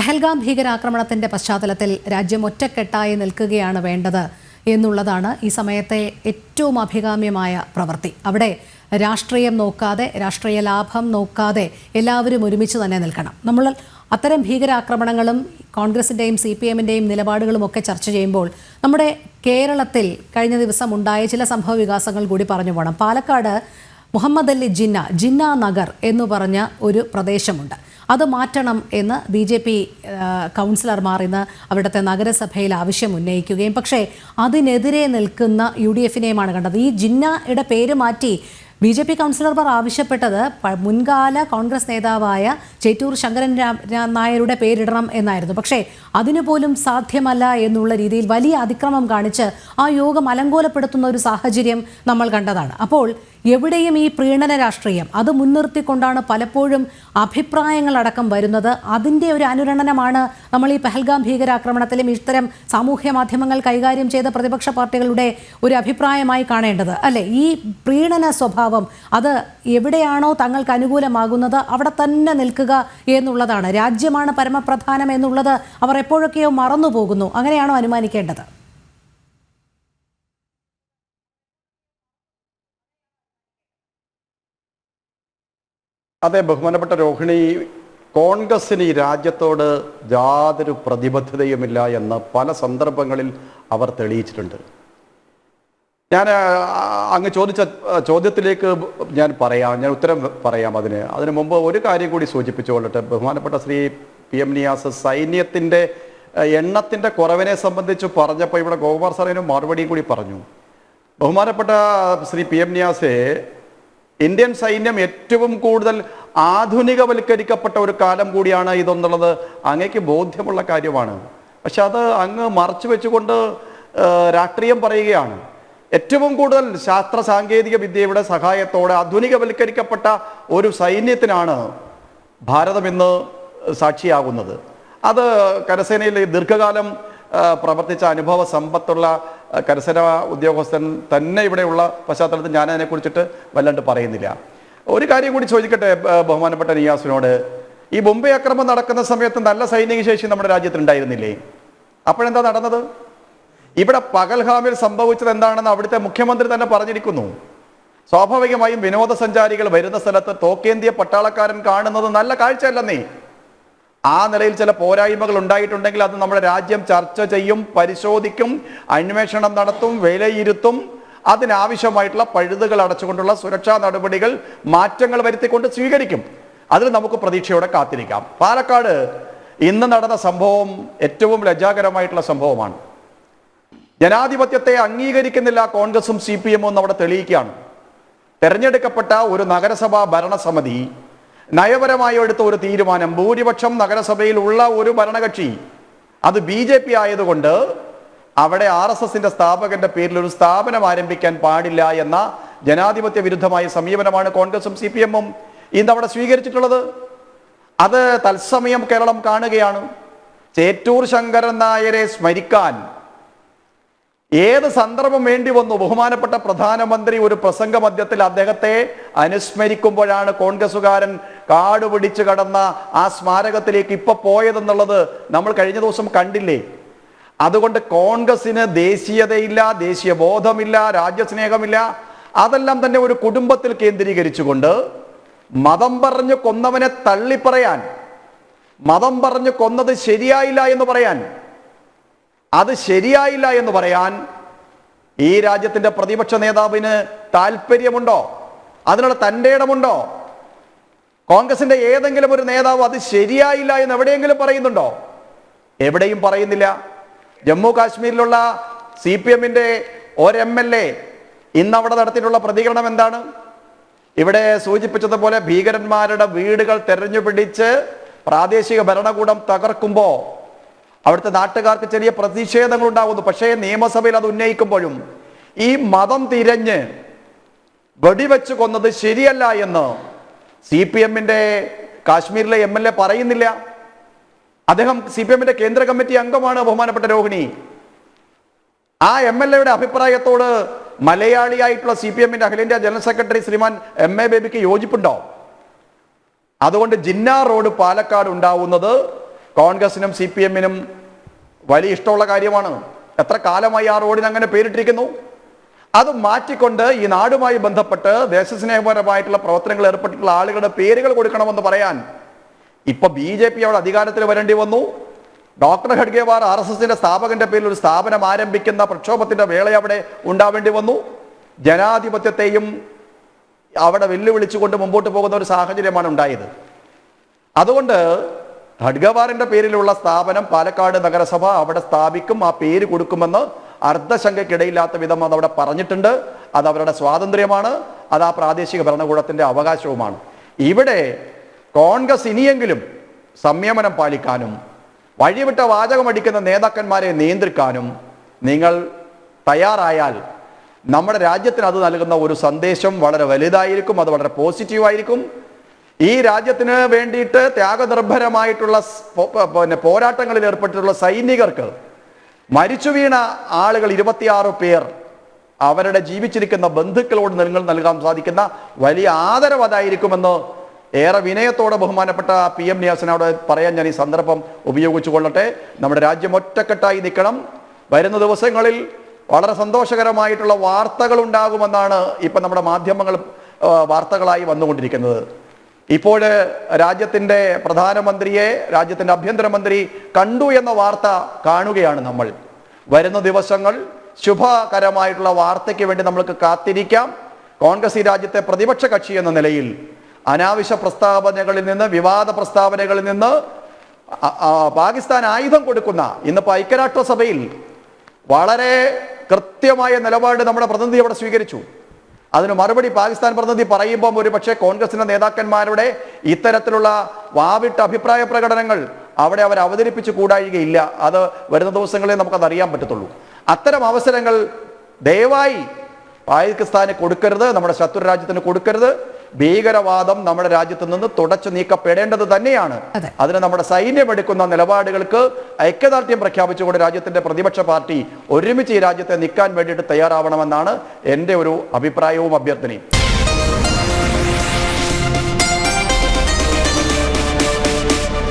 പഹൽഗാം ഭീകരാക്രമണത്തിന്റെ പശ്ചാത്തലത്തിൽ രാജ്യം ഒറ്റക്കെട്ടായി നിൽക്കുകയാണ് വേണ്ടത് എന്നുള്ളതാണ് ഈ സമയത്തെ ഏറ്റവും അഭികാമ്യമായ പ്രവൃത്തി. അവിടെ രാഷ്ട്രീയം നോക്കാതെ, രാഷ്ട്രീയ ലാഭം നോക്കാതെ എല്ലാവരും ഒരുമിച്ച് തന്നെ നിൽക്കണം. നമ്മൾ അത്തരം ഭീകരാക്രമണങ്ങളും കോൺഗ്രസിൻ്റെയും CPM-ൻ്റെയും നിലപാടുകളും ഒക്കെ ചർച്ച ചെയ്യുമ്പോൾ നമ്മുടെ കേരളത്തിൽ കഴിഞ്ഞ ദിവസം ഉണ്ടായ ചില സംഭവ വികാസങ്ങൾ കൂടി പറഞ്ഞു പോകണം. പാലക്കാട് മുഹമ്മദ് അലി ജിന്ന നഗർ എന്ന് പറഞ്ഞ ഒരു പ്രദേശമുണ്ട്. അത് മാറ്റണം എന്ന് BJP കൗൺസിലർമാർ ഇന്ന് അവിടുത്തെ നഗരസഭയിൽ ആവശ്യം ഉന്നയിക്കുകയും പക്ഷേ അതിനെതിരെ നിൽക്കുന്ന UDF-നെയുമാണ് കണ്ടത്. ഈ ജിന്നയുടെ പേര് മാറ്റി BJP കൗൺസിലർമാർ ആവശ്യപ്പെട്ടത് മുൻകാല കോൺഗ്രസ് നേതാവായ ചേറ്റൂർ ശങ്കരൻ നായരുടെ പേരിടണം എന്നായിരുന്നു. പക്ഷേ അതിനുപോലും സാധ്യമല്ല എന്നുള്ള രീതിയിൽ വലിയ അതിക്രമം കാണിച്ച് ആ യോഗം അലങ്കോലപ്പെടുത്തുന്ന ഒരു സാഹചര്യം നമ്മൾ കണ്ടതാണ്. അപ്പോൾ എവിടെയും ഈ പ്രീണന രാഷ്ട്രീയം അത് മുൻനിർത്തിക്കൊണ്ടാണ് പലപ്പോഴും അഭിപ്രായങ്ങളടക്കം വരുന്നത്. അതിൻ്റെ ഒരു അനുരണനമാണ് നമ്മൾ ഈ പഹൽഗാം ഭീകരാക്രമണത്തിലും ഇത്തരം സാമൂഹ്യ മാധ്യമങ്ങൾ കൈകാര്യം ചെയ്ത പ്രതിപക്ഷ പാർട്ടികളുടെ ഒരു അഭിപ്രായമായി കാണേണ്ടത്, അല്ലേ? ഈ പ്രീണന സ്വഭാവം അത് എവിടെയാണോ തങ്ങൾക്ക് അനുകൂലമാകുന്നത് അവിടെ തന്നെ നിൽക്കുക എന്നുള്ളതാണ്. രാജ്യമാണ് പരമപ്രധാനം എന്നുള്ളത് അവർ എപ്പോഴൊക്കെയോ മറന്നു പോകുന്നു. അങ്ങനെയാണോ അനുമാനിക്കേണ്ടത്? അതെ, ബഹുമാനപ്പെട്ട രോഹിണി, കോൺഗ്രസിന് ഈ രാജ്യത്തോട് യാതൊരു പ്രതിബദ്ധതയുമില്ല എന്ന് പല സന്ദർഭങ്ങളിൽ അവർ തെളിയിച്ചിട്ടുണ്ട്. ഞാൻ അങ്ങ് ചോദിച്ച ചോദ്യത്തിലേക്ക് ഞാൻ ഉത്തരം പറയാം. അതിന് മുമ്പ് ഒരു കാര്യം കൂടി സൂചിപ്പിച്ചുകൊള്ളട്ടെ. ബഹുമാനപ്പെട്ട ശ്രീ PM നിയാസ് സൈന്യത്തിൻ്റെ എണ്ണത്തിൻ്റെ കുറവിനെ സംബന്ധിച്ച് പറഞ്ഞപ്പോൾ ഇവിടെ ഗോകുമാർ സാറിന് മറുപടിയും കൂടി പറഞ്ഞു. ബഹുമാനപ്പെട്ട ശ്രീ PM നിയാസെ, ഇന്ത്യൻ സൈന്യം ഏറ്റവും കൂടുതൽ ആധുനികവൽക്കരിക്കപ്പെട്ട ഒരു കാലം കൂടിയാണ് ഇതെന്നുള്ളത് അങ്ങേക്ക് ബോധ്യമുള്ള കാര്യമാണ്. പക്ഷെ അത് അങ്ങ് മറച്ചു വെച്ചുകൊണ്ട് രാഷ്ട്രീയം പറയുകയാണ്. ഏറ്റവും കൂടുതൽ ശാസ്ത്ര സാങ്കേതിക വിദ്യയുടെ സഹായത്തോടെ ആധുനികവൽക്കരിക്കപ്പെട്ട ഒരു സൈന്യത്തിനാണ് ഭാരതം ഇന്ന് സാക്ഷിയാകുന്നത്. അത് കരസേനയിൽ ദീർഘകാലം പ്രവർത്തിച്ച അനുഭവ സമ്പത്തുള്ള കരസേന ഉദ്യോഗസ്ഥൻ തന്നെ ഇവിടെയുള്ള പശ്ചാത്തലത്തിൽ ഞാൻ അതിനെക്കുറിച്ചിട്ട് വല്ലാണ്ട് പറയുന്നില്ല. ഒരു കാര്യം കൂടി ചോദിക്കട്ടെ ബഹുമാനപ്പെട്ട നിയാസിനോട്. ഈ മുംബൈ ആക്രമണം നടക്കുന്ന സമയത്ത് നല്ല സൈനിക ശേഷി നമ്മുടെ രാജ്യത്തുണ്ടായിരുന്നില്ലേ? അപ്പോഴെന്താ നടന്നത്? ഇവിടെ പഹൽഗാമിൽ സംഭവിച്ചത് എന്താണെന്ന് അവിടുത്തെ മുഖ്യമന്ത്രി തന്നെ പറഞ്ഞിരിക്കുന്നു. സ്വാഭാവികമായും വിനോദസഞ്ചാരികൾ വരുന്ന സ്ഥലത്ത് തോക്കേന്തിയ പട്ടാളക്കാരൻ കാണുന്നത് നല്ല കാഴ്ചയല്ലെന്നേ. ആ നിലയിൽ ചില പോരായ്മകൾ ഉണ്ടായിട്ടുണ്ടെങ്കിൽ അത് നമ്മുടെ രാജ്യം ചർച്ച ചെയ്യും, പരിശോധിക്കും, അന്വേഷണം നടത്തും, വിലയിരുത്തും. അതിനാവശ്യമായിട്ടുള്ള പഴുതുകൾ അടച്ചുകൊണ്ടുള്ള സുരക്ഷാ നടപടികൾ, മാറ്റങ്ങൾ വരുത്തിക്കൊണ്ട് സ്വീകരിക്കും. അതിൽ നമുക്ക് പ്രതീക്ഷയോടെ കാത്തിരിക്കാം. പാലക്കാട് ഇന്ന് നടന്ന സംഭവം ഏറ്റവും ലജ്ജാകരമായിട്ടുള്ള സംഭവമാണ്. ജനാധിപത്യത്തെ അംഗീകരിക്കുന്നില്ല കോൺഗ്രസും CPM-ഉം എന്ന് അവിടെ തെളിയിക്കുകയാണ്. തെരഞ്ഞെടുക്കപ്പെട്ട ഒരു നഗരസഭാ ഭരണസമിതി നയപരമായി എടുത്ത ഒരു തീരുമാനം, ഭൂരിപക്ഷം നഗരസഭയിൽ ഉള്ള ഒരു ഭരണകക്ഷി അത് BJP ആയതുകൊണ്ട് അവിടെ RSSന്റെ സ്ഥാപകന്റെ പേരിൽ ഒരു സ്ഥാപനം ആരംഭിക്കാൻ പാടില്ല എന്ന ജനാധിപത്യ വിരുദ്ധമായ സമീപനമാണ് കോൺഗ്രസും CPM-ഉം ഇന്ന് അവിടെ സ്വീകരിച്ചിട്ടുള്ളത്. അത് തത്സമയം കേരളം കാണുകയാണ്. ചേറ്റൂർ ശങ്കരൻ നായരെ സ്മരിക്കാൻ ഏത് സന്ദർഭം വേണ്ടി വന്നു? ബഹുമാനപ്പെട്ട പ്രധാനമന്ത്രി ഒരു പ്രസംഗ മധ്യത്തിൽ അദ്ദേഹത്തെ അനുസ്മരിക്കുമ്പോഴാണ് കോൺഗ്രസുകാരൻ കാടുപിടിച്ച് കടന്ന ആ സ്മാരകത്തിലേക്ക് ഇപ്പൊ പോയതെന്നുള്ളത് നമ്മൾ കഴിഞ്ഞ ദിവസം കണ്ടില്ലേ? അതുകൊണ്ട് കോൺഗ്രസിന് ദേശീയതയില്ല, ദേശീയ ബോധമില്ല, രാജ്യസ്നേഹമില്ല. അതെല്ലാം തന്നെ ഒരു കുടുംബത്തിൽ കേന്ദ്രീകരിച്ചുകൊണ്ട് മതം പറഞ്ഞു കൊന്നവനെ തള്ളിപ്പറയാൻ, മതം പറഞ്ഞു കൊന്നത് ശരിയായില്ല എന്ന് പറയാൻ, അത് ശരിയായില്ല എന്ന് പറയാൻ ഈ രാജ്യത്തിന്റെ പ്രതിപക്ഷ നേതാവിന് താല്പര്യമുണ്ടോ? അതിനുള്ള തൻ്റെ ഇടമുണ്ടോ? കോൺഗ്രസിന്റെ ഏതെങ്കിലും ഒരു നേതാവ് അത് ശരിയായില്ല എന്ന് എവിടെയെങ്കിലും പറയുന്നുണ്ടോ? എവിടെയും പറയുന്നില്ല. ജമ്മു കാശ്മീരിലുള്ള CPM-ന്റെ ഒരു MLA ഇന്ന് അവിടെ നടത്തിയിട്ടുള്ള പ്രതികരണം എന്താണ്? ഇവിടെ സൂചിപ്പിച്ചതുപോലെ ഭീകരന്മാരുടെ വീടുകൾ തെരഞ്ഞുപിടിച്ച് പ്രാദേശിക ഭരണകൂടം തകർക്കുമ്പോൾ അവിടുത്തെ നാട്ടുകാർക്ക് ചെറിയ പ്രതിഷേധങ്ങൾ ഉണ്ടാകുന്നു. പക്ഷേ നിയമസഭയിൽ അത് ഉന്നയിക്കുമ്പോഴും ഈ മതം തിരഞ്ഞ് വെടിവെച്ച് കൊന്നത് ശരിയല്ല എന്ന് CPM-ന്റെ കാശ്മീരിലെ MLA പറയുന്നില്ല. അദ്ദേഹം CPM-ന്റെ കേന്ദ്ര കമ്മിറ്റി അംഗമാണ് ബഹുമാനപ്പെട്ട രോഹിണി. ആ MLA-യുടെ അഭിപ്രായത്തോട് മലയാളിയായിട്ടുള്ള CPM-ന്റെ അഖിലേന്ത്യാ ജനറൽ സെക്രട്ടറി ശ്രീമാൻ MA ബേബിക്ക് യോജിപ്പുണ്ടോ? അതുകൊണ്ട് ജിന്ന റോഡ് പാലക്കാട് ഉണ്ടാവുന്നത് കോൺഗ്രസിനും CPM-നും വലിയ ഇഷ്ടമുള്ള കാര്യമാണ്. എത്ര കാലമായി ആ റോഡിന് അങ്ങനെ പേരിട്ടിരിക്കുന്നു. അത് മാറ്റിക്കൊണ്ട് ഈ നാടുമായി ബന്ധപ്പെട്ട് ദേശസ്നേഹപരമായിട്ടുള്ള പ്രവർത്തനങ്ങൾ ഏർപ്പെട്ടിട്ടുള്ള ആളുകളുടെ പേരുകൾ കൊടുക്കണമെന്ന് പറയാൻ ഇപ്പൊ BJP അവിടെ അധികാരത്തിൽ വരേണ്ടി വന്നു. ഡോക്ടർ ഖഡ്ഗേവാർ RSSന്റെ സ്ഥാപകന്റെ പേരിൽ ഒരു സ്ഥാപനം ആരംഭിക്കുന്ന പ്രക്ഷോഭത്തിന്റെ വേള അവിടെ ഉണ്ടാവേണ്ടി വന്നു. ജനാധിപത്യത്തെയും അവിടെ വെല്ലുവിളിച്ചുകൊണ്ട് മുമ്പോട്ട് പോകുന്ന ഒരു സാഹചര്യമാണ് ഉണ്ടായത്. അതുകൊണ്ട് ഖഡ്ഗേവാറിന്റെ പേരിലുള്ള സ്ഥാപനം പാലക്കാട് നഗരസഭ അവിടെ സ്ഥാപിക്കും, ആ പേര് കൊടുക്കുമെന്ന് അർദ്ധശങ്കയ്ക്കിടയില്ലാത്ത വിധം അതവിടെ പറഞ്ഞിട്ടുണ്ട്. അത് അവരുടെ സ്വാതന്ത്ര്യമാണ്, അത് ആ പ്രാദേശിക ഭരണകൂടത്തിന്റെ അവകാശവുമാണ്. ഇവിടെ കോൺഗ്രസ് ഇനിയെങ്കിലും സംയമനം പാലിക്കാനും വഴിവിട്ട വാചകമടിക്കുന്ന നേതാക്കന്മാരെ നിയന്ത്രിക്കാനും നിങ്ങൾ തയ്യാറായാൽ നമ്മുടെ രാജ്യത്തിന് അത് നൽകുന്ന ഒരു സന്ദേശം വളരെ വലുതായിരിക്കും, അത് വളരെ പോസിറ്റീവായിരിക്കും. ഈ രാജ്യത്തിന് വേണ്ടിയിട്ട് ത്യാഗനിർഭരമായിട്ടുള്ള പോരാട്ടങ്ങളിൽ ഏർപ്പെട്ടിട്ടുള്ള സൈനികർക്ക്, മരിച്ചു വീണ ആളുകൾ 26 പേർ, അവരുടെ ജീവിച്ചിരിക്കുന്ന ബന്ധുക്കളോട് നിങ്ങൾ നൽകാൻ സാധിക്കുന്ന വലിയ ആദരവ് അതായിരിക്കുമെന്ന് ഏറെ വിനയത്തോടെ ബഹുമാനപ്പെട്ട PM നിയാസിനോട് പറയാൻ ഞാൻ ഈ സന്ദർഭം ഉപയോഗിച്ചു കൊള്ളട്ടെ. നമ്മുടെ രാജ്യം ഒറ്റക്കെട്ടായി നിൽക്കണം. വരുന്ന ദിവസങ്ങളിൽ വളരെ സന്തോഷകരമായിട്ടുള്ള വാർത്തകൾ ഉണ്ടാകുമെന്നാണ് ഇപ്പം നമ്മുടെ മാധ്യമങ്ങൾ വാർത്തകളായി വന്നുകൊണ്ടിരിക്കുന്നത്. ഇപ്പോൾ രാജ്യത്തിൻ്റെ പ്രധാനമന്ത്രിയെ രാജ്യത്തിൻ്റെ ആഭ്യന്തരമന്ത്രി കണ്ടു എന്ന വാർത്ത കാണുകയാണ് നമ്മൾ. വരുന്ന ദിവസങ്ങൾ ശുഭകരമായിട്ടുള്ള വാർത്തയ്ക്ക് വേണ്ടി നമ്മൾക്ക് കാത്തിരിക്കാം. കോൺഗ്രസ് ഈ രാജ്യത്തെ പ്രതിപക്ഷ കക്ഷി എന്ന നിലയിൽ അനാവശ്യ പ്രസ്താവനകളിൽ നിന്ന്, വിവാദ പ്രസ്താവനകളിൽ നിന്ന്, പാകിസ്ഥാൻ ആയുധം കൊടുക്കുന്ന, ഇന്നിപ്പോൾ ഐക്യരാഷ്ട്രസഭയിൽ വളരെ കൃത്യമായ നിലപാട് നമ്മുടെ പ്രതിനിധി അവിടെ സ്വീകരിച്ചു. അതിന് മറുപടി പാകിസ്ഥാൻ പ്രതിനിധി പറയുമ്പോൾ ഒരു പക്ഷേ കോൺഗ്രസിന്റെ നേതാക്കന്മാരുടെ ഇത്തരത്തിലുള്ള വാവിട്ട അഭിപ്രായ പ്രകടനങ്ങൾ അവിടെ അവർ അവതരിപ്പിച്ചു കൂടായികയില്ല. അത് വരുന്ന ദിവസങ്ങളിൽ നമുക്കത് അറിയാൻ പറ്റത്തുള്ളൂ. അത്തരം അവസരങ്ങൾ ദയവായി പാകിസ്ഥാന് കൊടുക്കരുത്, നമ്മുടെ ശത്രു രാജ്യത്തിന് കൊടുക്കരുത്. ഭീകരവാദം നമ്മുടെ രാജ്യത്ത് നിന്ന് തുടച്ചു നീക്കപ്പെടേണ്ടത് തന്നെയാണ്. അതിന് നമ്മുടെ സൈന്യം എടുക്കുന്ന നിലപാടുകൾക്ക് ഐക്യദാർഢ്യം പ്രഖ്യാപിച്ചുകൊണ്ട് രാജ്യത്തിന്റെ പ്രതിപക്ഷ പാർട്ടി ഒരുമിച്ച് ഈ രാജ്യത്തെ നിൽക്കാൻ വേണ്ടിയിട്ട് തയ്യാറാവണമെന്നാണ് എൻ്റെ ഒരു അഭിപ്രായവും അഭ്യർത്ഥനയും.